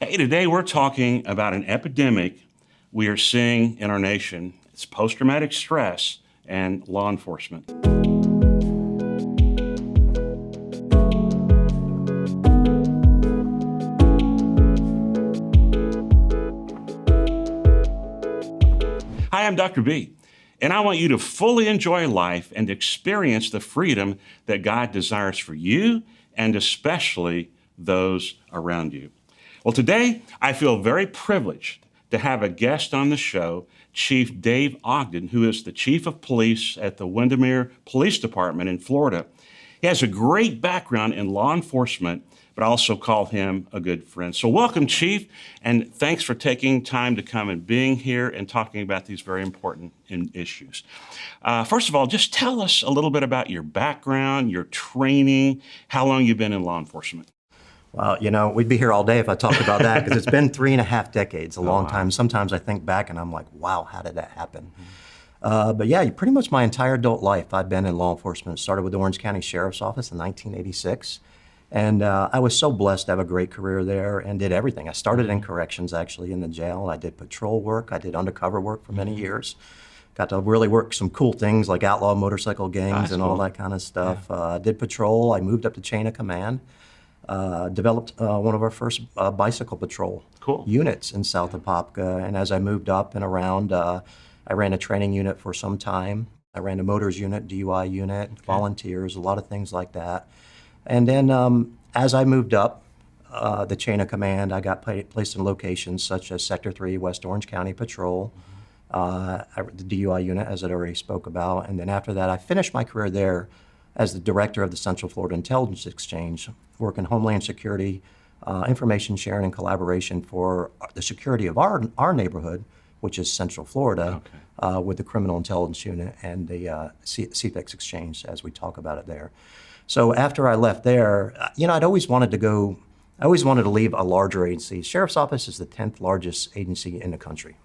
Hey, today we're talking about an epidemic we are seeing in our nation. It's post-traumatic stress and law enforcement. Hi, I'm Dr. B, and I want you to fully enjoy life and experience the freedom that God desires for you and especially those around you. Well, today I feel very privileged to have a guest on the show, Chief Dave Ogden, who is the Chief of Police at the Windermere Police Department in Florida. He has a great background in law enforcement, but I also call him a good friend. So welcome, Chief, and thanks for taking time to come and being here and talking about these very important issues. First of all, just tell us a little bit about your background, your training, how long you've been in law enforcement. Well, we'd be here all day if I talked about that because it's been 3.5 decades, a long time. Sometimes I think back and I'm like, wow, how did that happen? But yeah, pretty much my entire adult life I've been in law enforcement. Started with the Orange County Sheriff's Office in 1986. And I was so blessed to have a great career there and did everything. I started in corrections, actually, in the jail. I did patrol work. I did undercover work for many years. Got to really work some cool things like outlaw motorcycle gangs and all that kind of stuff. Did patrol. I moved up to chain of command. Developed one of our first bicycle patrol units in South Apopka. And as I moved up and around, I ran a training unit for some time. I ran a motors unit, DUI unit, volunteers, a lot of things like that. And then as I moved up the chain of command, I got placed in locations such as Sector 3, West Orange County Patrol, the DUI unit, as I already spoke about. And then after that, I finished my career there as the director of the Central Florida Intelligence Exchange, working Homeland Security, information sharing and collaboration for the security of our neighborhood, which is Central Florida, with the Criminal Intelligence Unit and the CFEX Exchange, as we talk about it there. So after I left there, I'd always wanted to leave a larger agency. Sheriff's Office is the 10th largest agency in the country,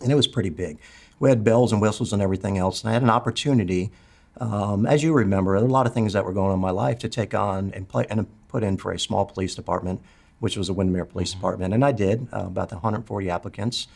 and it was pretty big. We had bells and whistles and everything else, and I had an opportunity. As you remember, there were a lot of things that were going on in my life to take on and put in for a small police department, which was the Windermere Police Department. And I did, about 140 applicants,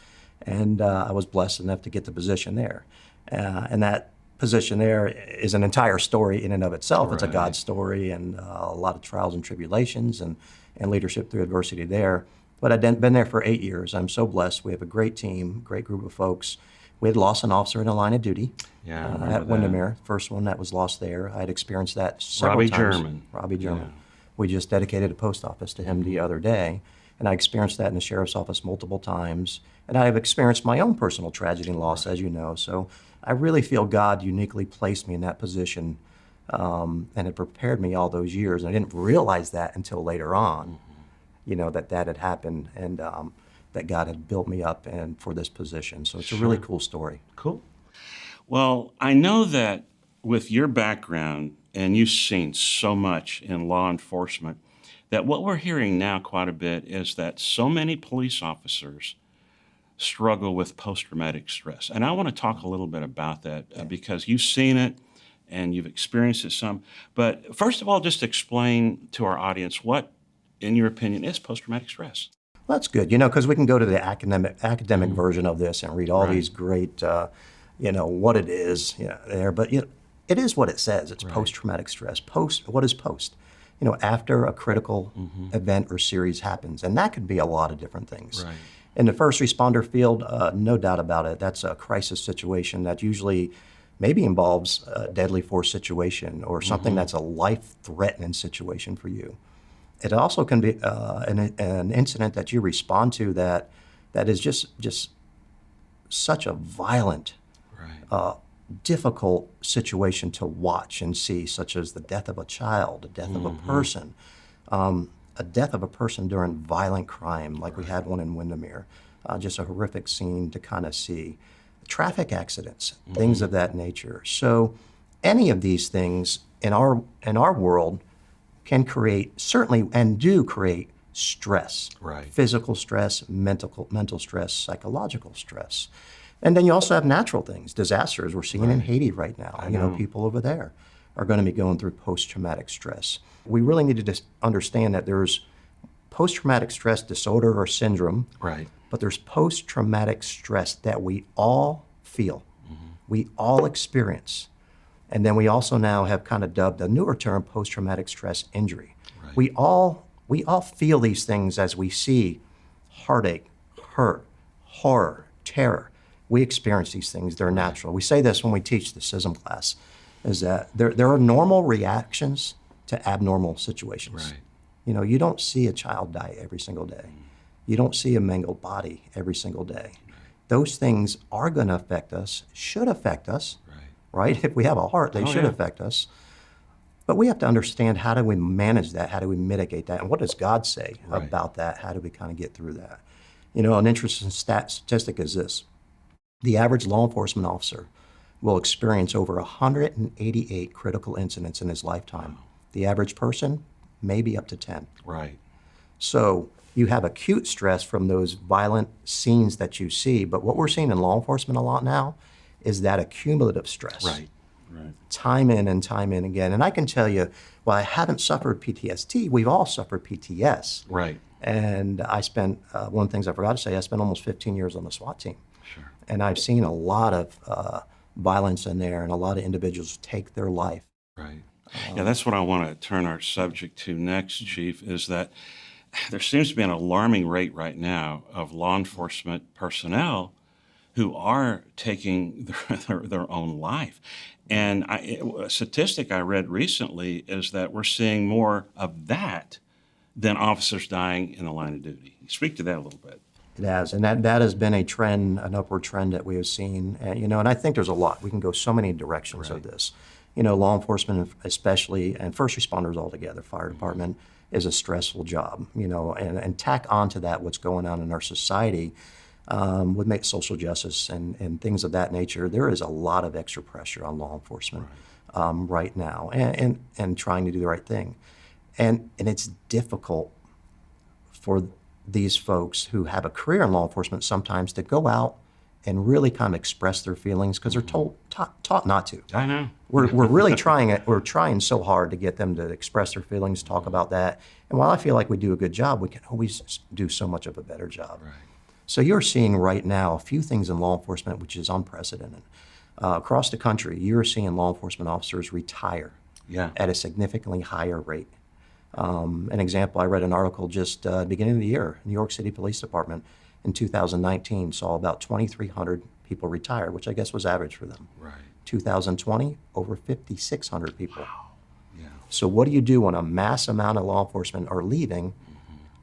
and I was blessed enough to get the position there. And that position there is an entire story in and of itself. Right. It's a God story and a lot of trials and tribulations and leadership through adversity there. But I've been there for 8 years. I'm so blessed. We have a great team, great group of folks. We had lost an officer in the line of duty at Windermere, first one that was lost there. I had experienced that several times. Robbie German. Yeah. We just dedicated a post office to him the other day, and I experienced that in the sheriff's office multiple times. And I have experienced my own personal tragedy and loss, as you know. So I really feel God uniquely placed me in that position, and it prepared me all those years. And I didn't realize that until later on, that had happened. And that God had built me up and for this position. So it's a really cool story. Cool. Well, I know that with your background, and you've seen so much in law enforcement, that what we're hearing now quite a bit is that so many police officers struggle with post-traumatic stress. And I want to talk a little bit about that because you've seen it and you've experienced it some. But first of all, just explain to our audience what, in your opinion, is post-traumatic stress. Well, that's good, because we can go to the academic version of this and read all these great, what it is there. But it is what it says. It's post-traumatic stress. What is post? After a critical event or series happens. And that could be a lot of different things. Right. In the first responder field, no doubt about it, that's a crisis situation that usually maybe involves a deadly force situation or something that's a life-threatening situation for you. It also can be an incident that you respond to that is just such a violent, difficult situation to watch and see, such as the death of a child, the death of a person, a death of a person during violent crime, like we had one in Windermere, just a horrific scene to kind of see. Traffic accidents, things of that nature. So any of these things in our world can create, certainly, and do create stress, physical stress, mental stress, psychological stress. And then you also have natural things, disasters. We're seeing in Haiti right now. People over there are going to be going through post-traumatic stress. We really need to understand that there's post-traumatic stress disorder or syndrome, Right. but there's post-traumatic stress that we all feel, we all experience. And then we also now have kind of dubbed a newer term, post-traumatic stress injury. Right. We all feel these things as we see heartache, hurt, horror, terror. We experience these things. They're natural. We say this when we teach the CISM class, is that there are normal reactions to abnormal situations. Right. You know, you don't see a child die every single day. You don't see a mangled body every single day. Those things are going to affect us, should affect us, right? If we have a heart, they should affect us. But we have to understand, how do we manage that? How do we mitigate that? And what does God say about that? How do we kind of get through that? You know, an interesting statistic is this. The average law enforcement officer will experience over 188 critical incidents in his lifetime. The average person, maybe up to 10. Right. So you have acute stress from those violent scenes that you see, but what we're seeing in law enforcement a lot now is that accumulative stress. Right. Right. Time in and time in again. And I can tell you, while I haven't suffered PTSD, we've all suffered PTS. Right. And I spent, one of the things I forgot to say, I spent almost 15 years on the SWAT team. Sure. And I've seen a lot of violence in there, and a lot of individuals take their life. Right. Yeah, that's what I want to turn our subject to next, Chief, is that there seems to be an alarming rate right now of law enforcement personnel who are taking their own life. And a statistic I read recently is that we're seeing more of that than officers dying in the line of duty. Speak to that a little bit. It has, and that has been a trend, an upward trend that we have seen. And, you know, and I think there's a lot. We can go so many directions of this. You know, law enforcement especially, and first responders altogether, fire department, is a stressful job, you know, and tack onto that what's going on in our society with social justice and things of that nature. There is a lot of extra pressure on law enforcement right now, and trying to do the right thing. And it's difficult for these folks who have a career in law enforcement sometimes to go out and really kind of express their feelings, because they're taught not to. I know. We're really trying it. We're trying so hard to get them to express their feelings, talk about that. And while I feel like we do a good job, we can always do so much of a better job. Right. So you're seeing right now a few things in law enforcement which is unprecedented. Across the country, you're seeing law enforcement officers retire at a significantly higher rate. An example, I read an article just beginning of the year. New York City Police Department in 2019 saw about 2,300 people retire, which I guess was average for them. Right. 2020, over 5,600 people. Wow. Yeah. So what do you do when a mass amount of law enforcement are leaving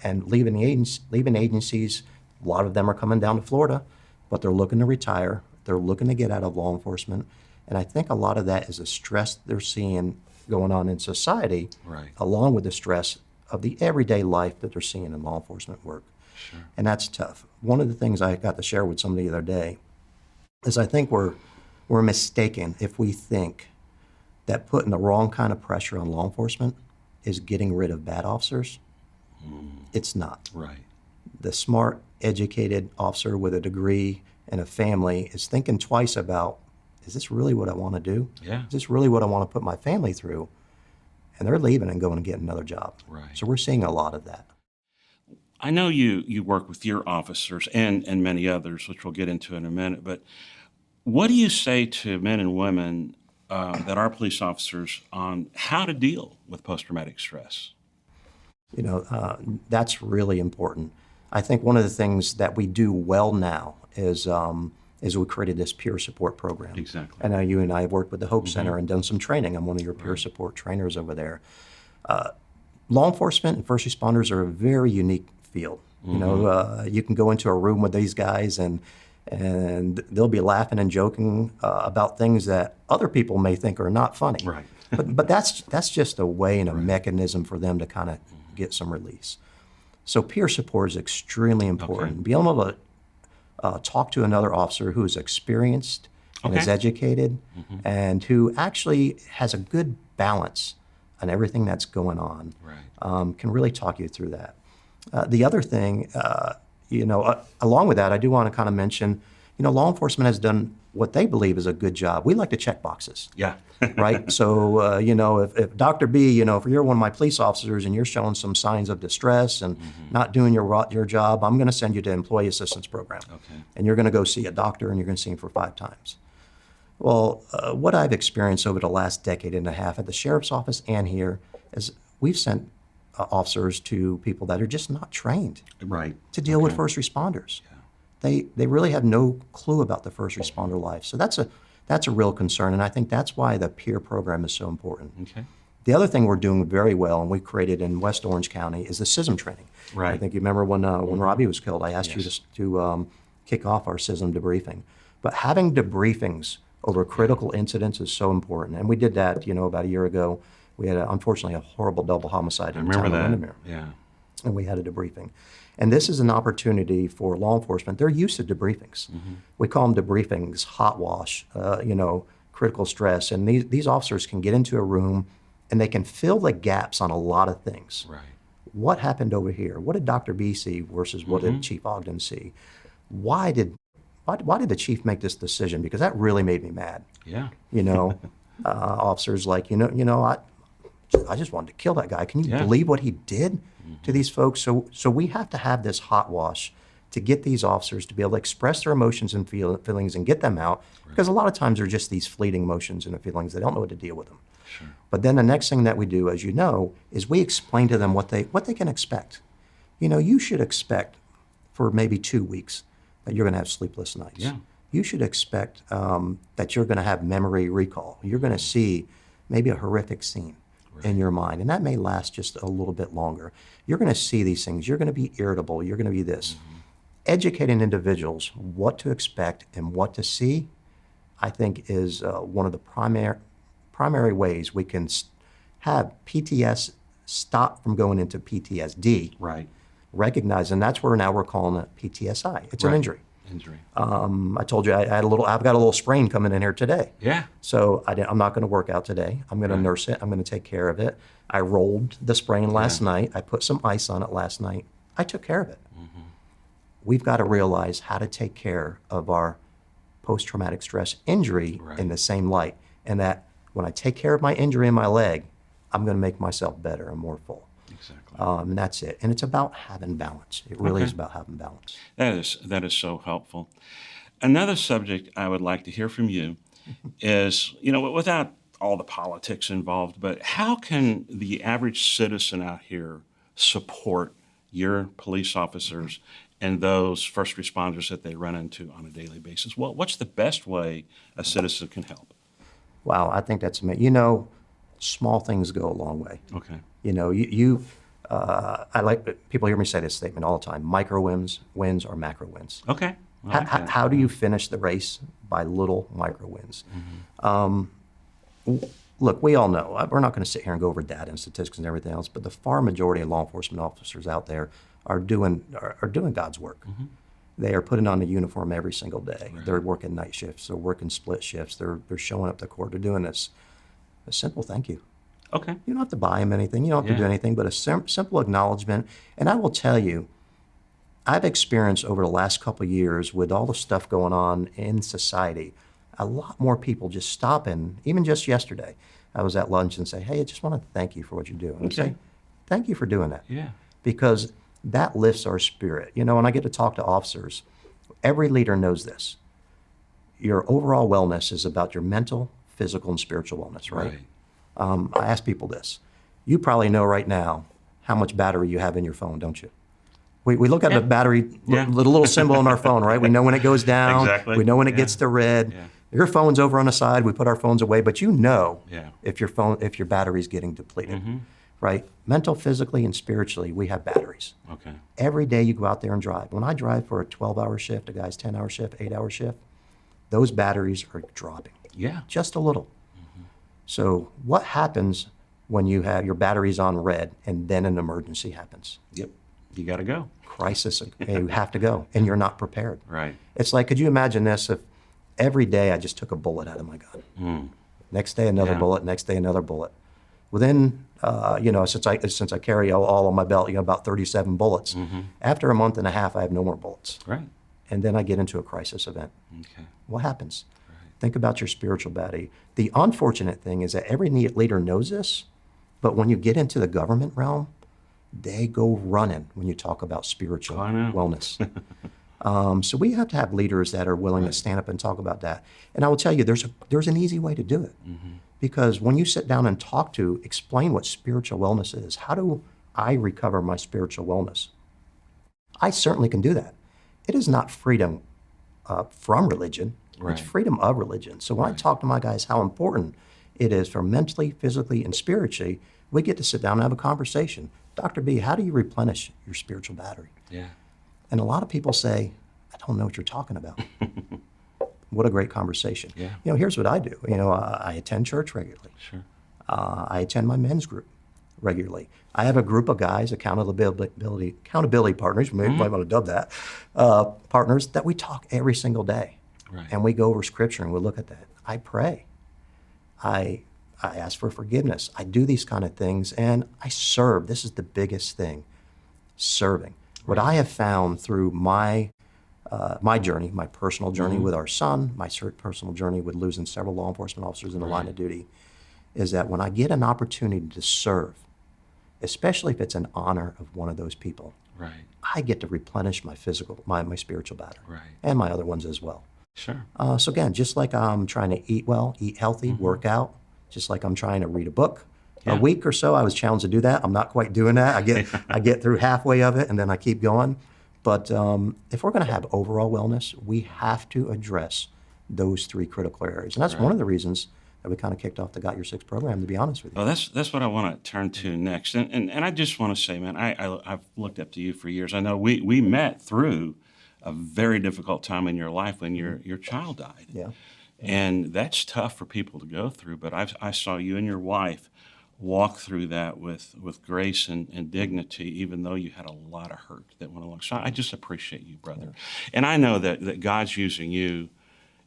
and leaving agencies? A lot of them are coming down to Florida, but they're looking to retire. They're looking to get out of law enforcement. And I think a lot of that is the stress they're seeing going on in society, along with the stress of the everyday life that they're seeing in law enforcement work. Sure. And that's tough. One of the things I got to share with somebody the other day is I think we're mistaken if we think that putting the wrong kind of pressure on law enforcement is getting rid of bad officers. It's not. Right. The smart, educated officer with a degree and a family is thinking twice about, is this really what I want to do? Yeah. Is this really what I want to put my family through? And they're leaving and going to get another job. Right. So we're seeing a lot of that. I know you work with your officers and many others, which we'll get into in a minute, but what do you say to men and women that are police officers on how to deal with post-traumatic stress? You know, that's really important. I think one of the things that we do well now is we created this peer support program. Exactly. I know you and I have worked with the Hope Center and done some training. I'm one of your peer support trainers over there. Law enforcement and first responders are a very unique field. You know, you can go into a room with these guys and they'll be laughing and joking about things that other people may think are not funny. Right. but that's just a way and a mechanism for them to kind of get some release. So peer support is extremely important. Being able to talk to another officer who is experienced and is educated and who actually has a good balance on everything that's going on can really talk you through that. The other thing, you know, along with that, I do want to kind of mention, law enforcement has done what they believe is a good job. We like to check boxes. Yeah. Right? So, if Dr. B, if you're one of my police officers and you're showing some signs of distress and not doing your job, I'm going to send you to employee assistance program. Okay. And you're going to go see a doctor and you're going to see him for 5 times. Well, what I've experienced over the last decade and a half at the sheriff's office and here is we've sent officers to people that are just not trained Right. to deal with first responders. They really have no clue about the first responder life. So that's a real concern, and I think that's why the peer program is so important. Okay. The other thing we're doing very well, and we created in West Orange County, is the CISM training. Right. I think you remember when Robbie was killed, I asked you to kick off our CISM debriefing. But having debriefings over critical incidents is so important, and we did that, about a year ago. We had, unfortunately, a horrible double homicide in the town of Windermere. Yeah. And we had a debriefing. And this is an opportunity for law enforcement. They're used to debriefings. We call them debriefings, hot wash, critical stress. And these officers can get into a room and they can fill the gaps on a lot of things. Right. What happened over here? What did Dr. B see versus what did Chief Ogden see? Why did the chief make this decision? Because that really made me mad. Yeah. Officers like, I just wanted to kill that guy. Can you Yeah. believe what he did to these folks? So we have to have this hot wash to get these officers to be able to express their emotions and feelings and get them out. Because a lot of times they're just these fleeting emotions and feelings. They don't know what to deal with them. Sure. But then the next thing that we do, as you know, is we explain to them what they can expect. You should expect for maybe 2 weeks that you're going to have sleepless nights. Yeah. You should expect that you're going to have memory recall. You're going to see maybe a horrific scene in your mind, and that may last just a little bit longer. You're going to see these things. You're going to be irritable. You're going to be this. Educating individuals what to expect and what to see, I think, is one of the primary ways we can have PTS stop from going into PTSD. Right. Recognize, and that's where now we're calling it PTSI. It's an injury. Injury. I told you I've got a little sprain coming in here today. Yeah. So I'm not going to work out today. I'm going to nurse it. I'm going to take care of it. I rolled the sprain last night. I put some ice on it last night. I took care of it. We've got to realize how to take care of our post-traumatic stress injury in the same light, and that when I take care of my injury in my leg, I'm going to make myself better and more full. Exactly. And that's it. And it's about having balance. It really is about having balance. That is so helpful. Another subject I would like to hear from you is, without all the politics involved, but how can the average citizen out here support your police officers and those first responders that they run into on a daily basis? What's the best way a citizen can help? Wow, I think that's amazing. Small things go a long way. Okay. I like people hear me say this statement all the time: micro wins are macro wins. Okay. I like that. How do you finish the race? By little micro wins. Look, we all know, we're not going to sit here and go over data and statistics and everything else, but the far majority of law enforcement officers out there are doing God's work. They are putting on the uniform every single day. Right. They're working night shifts. They're working split shifts. They're showing up to court. They're doing this. A simple thank you. Okay. You don't have to buy them anything. You don't have to do anything, but a simple acknowledgement. And I will tell you, I've experienced over the last couple of years with all the stuff going on in society, a lot more people just stopping. Even just yesterday, I was at lunch and say, "Hey, I just want to thank you for what you're doing." And say, "Thank you for doing that." Yeah. Because that lifts our spirit. When I get to talk to officers, every leader knows this. Your overall wellness is about your mental, physical, and spiritual wellness, right? I ask people this. You probably know right now how much battery you have in your phone, don't you? We look at the battery, the little symbol on our phone, right? We know when it goes down. Exactly. We know when it gets to red. Yeah. Your phone's over on the side. We put our phones away, but Yeah. if your battery's getting depleted, right? Mental, physically, and spiritually, we have batteries. Okay. Every day you go out there and drive. When I drive for a 12-hour shift, a guy's 10-hour shift, 8-hour shift, those batteries are dropping Yeah. just a little. So what happens when you have your batteries on red and then an emergency happens? Yep. You got to go. Crisis, you have to go, and you're not prepared. Right. It's like, could you imagine this if every day I just took a bullet out of my gun? Next day another bullet, next day another bullet. Within, since I carry all on my belt, about 37 bullets. After a month and a half, I have no more bullets. Right. and then I get into a crisis event. Okay. What happens? Think about your spiritual battery. The unfortunate thing is that every leader knows this, but when you get into the government realm, they go running when you talk about spiritual I know. wellness. So we have to have leaders that are willing to stand up and talk about that. And I will tell you, there's an easy way to do it. Because when you sit down and explain what spiritual wellness is, how do I recover my spiritual wellness? I certainly can do that. It is not freedom from religion. Right. It's freedom of religion. So when I talk to my guys how important it is for mentally, physically, and spiritually, we get to sit down and have a conversation. Dr. B, how do you replenish your spiritual battery? Yeah. And a lot of people say, I don't know what you're talking about. What a great conversation. Yeah. Here's what I do. I attend church regularly. Sure. I attend my men's group regularly. I have a group of guys, accountability partners, maybe might want to dub that, partners that we talk every single day. Right. And we go over scripture and we look at that. I pray. I ask for forgiveness. I do these kind of things and I serve. This is the biggest thing, serving. What I have found through my journey, my personal journey with our son, my personal journey with losing several law enforcement officers in the line of duty, is that when I get an opportunity to serve, especially if it's in honor of one of those people, Right. I get to replenish my spiritual battery, Right. and my other ones as well. Sure. So again, just like I'm trying to eat well, eat healthy, work out, just like I'm trying to read a book. Yeah. A week or so, I was challenged to do that. I'm not quite doing that. I get through halfway of it, and then I keep going. But if we're going to have overall wellness, we have to address those three critical areas, and that's one of the reasons that we kind of kicked off the Got Your Six program. To be honest with you, Well, that's what I want to turn to next, and I just want to say, man, I've looked up to you for years. I know we met through a very difficult time in your life when your child died. yeah. And that's tough for people to go through, but I saw you and your wife walk through that with grace and dignity, even though you had a lot of hurt that went along. So I just appreciate you, brother. And I know that God's using you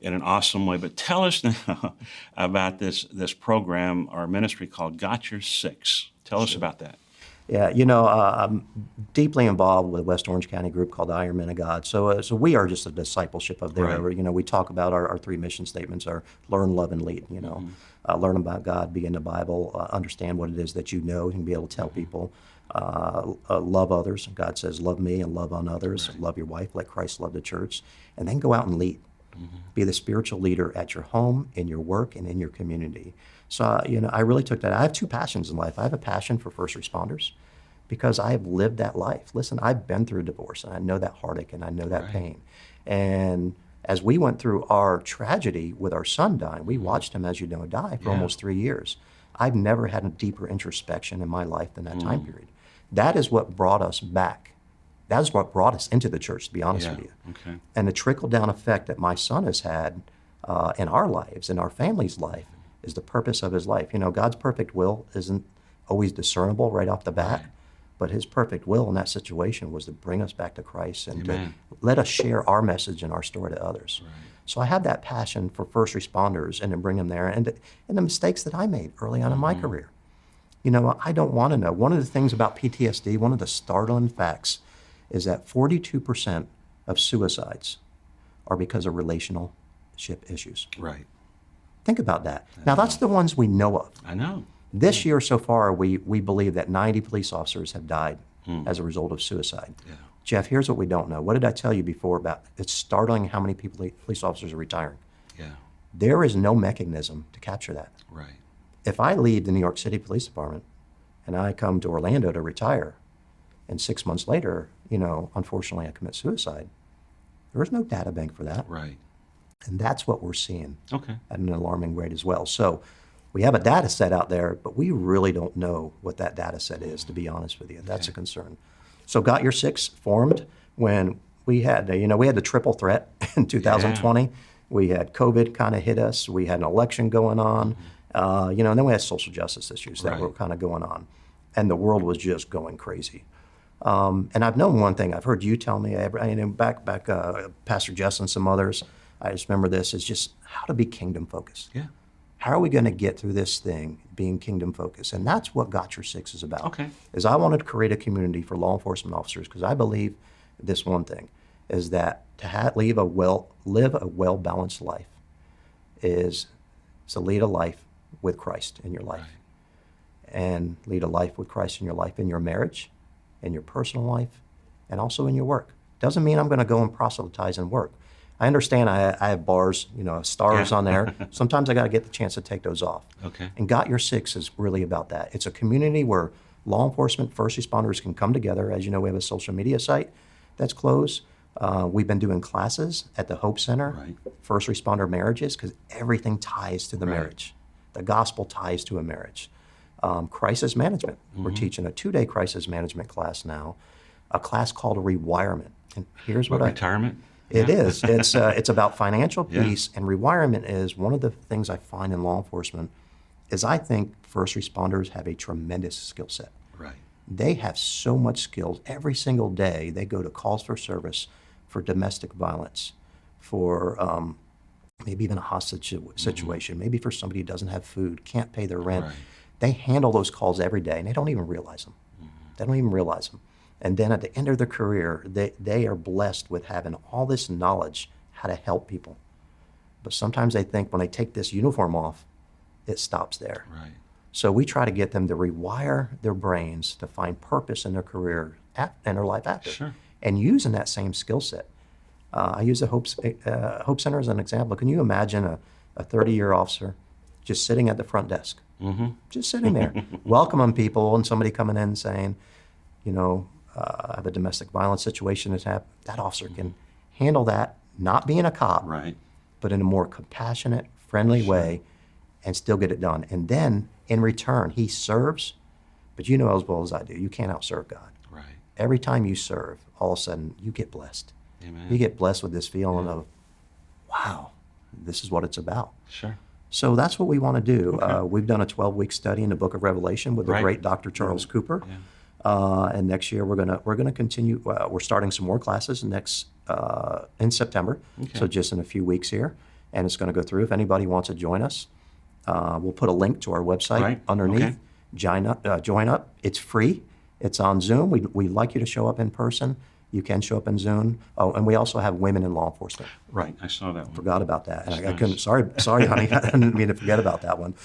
in an awesome way, but tell us now about this program or ministry called Got Your Six. Tell us about that. Yeah, I'm deeply involved with a West Orange County group called Iron Men of God. So we are just a discipleship of there. Right. We talk about our three mission statements are learn, love, and lead. Learn about God, be in the Bible, understand what it is that you know, and be able to tell people. Love others. God says, love me and love on others. Love your wife like Christ loved the church. And then go out and lead. Be the spiritual leader at your home, in your work, and in your community. So, I really took that. I have two passions in life. I have a passion for first responders because I have lived that life. Listen, I've been through divorce, and I know that heartache, and I know that pain. And as we went through our tragedy with our son dying, we watched him, as you know, die for almost 3 years. I've never had a deeper introspection in my life than that time period. That is what brought us back. That is what brought us into the church, to be honest with you. Okay. And the trickle-down effect that my son has had in our lives, in our family's life, is the purpose of his life. God's perfect will isn't always discernible right off the bat, but his perfect will in that situation was to bring us back to Christ and to let us share our message and our story to others. Right. So I have that passion for first responders and to bring them there and the mistakes that I made early on in my career. I don't want to know. One of the things about PTSD, one of the startling facts is that 42% of suicides are because of relationship issues. Right. Think about that. Now, that's the ones we know of. I know. This year so far, we believe that 90 police officers have died as a result of suicide. Yeah. Jeff, here's what we don't know. What did I tell you before about it's startling how many police officers are retiring? Yeah. There is no mechanism to capture that. Right. If I leave the New York City Police Department and I come to Orlando to retire, and 6 months later, unfortunately I commit suicide, there is no data bank for that. Right. And that's what we're seeing Okay. at an alarming rate as well. So we have a data set out there, but we really don't know what that data set is, to be honest with you. That's a concern. So Got Your Six formed when we had the triple threat in 2020. We had COVID kind of hit us. We had an election going on, and then we had social justice issues that were kind of going on. And the world was just going crazy. And I've known one thing. I've heard you tell me, back Pastor Jess and some others, I just remember this, is just how to be kingdom focused. Yeah. How are we going to get through this thing being kingdom focused? And that's what Got Your Six is about. Okay. Is I wanted to create a community for law enforcement officers because I believe this one thing, is that to live a well-balanced life is to lead a life with Christ in your life. Right. And lead a life with Christ in your marriage, in your personal life, and also in your work. Doesn't mean I'm going to go and proselytize and work. I understand I have bars, stars on there. Sometimes I got to get the chance to take those off. Okay. And Got Your Six is really about that. It's a community where law enforcement, first responders can come together. As you know, we have a social media site that's closed. We've been doing classes at the Hope Center, right. First responder marriages, because everything ties to the right. marriage. The gospel ties to a marriage. Crisis management. Mm-hmm. We're teaching a 2-day crisis management class now, a class called Rewirement. And here's what retirement? It is. It's about financial peace, and rewirement is one of the things I find in law enforcement is I think first responders have a tremendous skill set. Right. They have so much skills. Every single day they go to calls for service, for domestic violence, for maybe even a hostage situation, maybe for somebody who doesn't have food, can't pay their rent. Right. They handle those calls every day, and they don't even realize them. They don't even realize them. And then at the end of their career, they are blessed with having all this knowledge how to help people. But sometimes they think when they take this uniform off, it stops there. Right. So we try to get them to rewire their brains to find purpose in their career and their life after. Sure. And using that same skill set. I use the Hope Center as an example. Can you imagine a 30-year officer just sitting at the front desk? Mm-hmm. Just sitting there, welcoming people, and somebody coming in saying, I have a domestic violence situation that's happened. That officer can handle that, not being a cop, right. but in a more compassionate, friendly way, and still get it done. And then, in return, he serves, but you know as well as I do, you can't outserve God. Right. Every time you serve, all of a sudden, you get blessed. Amen. You get blessed with this feeling of, wow, this is what it's about. Sure. So that's what we want to do. Okay. We've done a 12-week study in the Book of Revelation with the Right. great Dr. Charles Cooper. Yeah. And next year we're gonna continue. We're starting some more classes in September, Okay. so just in a few weeks here, and it's going to go through. If anybody wants to join us, we'll put a link to our website Right. underneath. Okay. Join up. It's free. It's on Zoom. We'd like you to show up in person. You can show up in Zoom. Oh, and we also have women in law enforcement. Right. I saw that one. Forgot about that. And I That's couldn't. Sorry, honey. I didn't mean to forget about that one.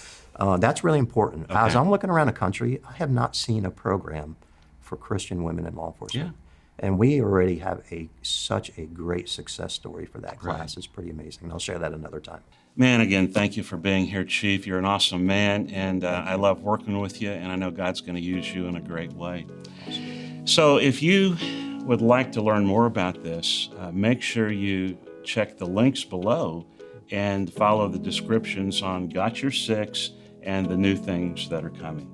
That's really important. Okay. As I'm looking around the country, I have not seen a program for Christian women in law enforcement. Yeah. And we already have such a great success story for that class. Right. It's pretty amazing. I'll share that another time. Man, again, thank you for being here, Chief. You're an awesome man, and I love working with you, and I know God's going to use you in a great way. So if you would like to learn more about this, make sure you check the links below and follow the descriptions on Got Your Six and the new things that are coming.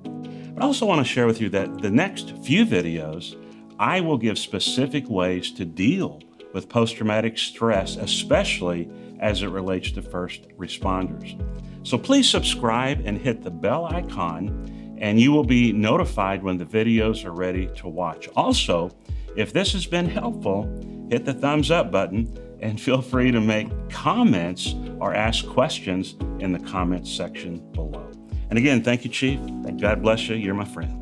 But I also want to share with you that the next few videos, I will give specific ways to deal with post-traumatic stress, especially as it relates to first responders. So please subscribe and hit the bell icon, and you will be notified when the videos are ready to watch. Also, if this has been helpful, hit the thumbs up button and feel free to make comments or ask questions in the comments section below. And again, thank you, Chief. Thank you. God bless you. You're my friend.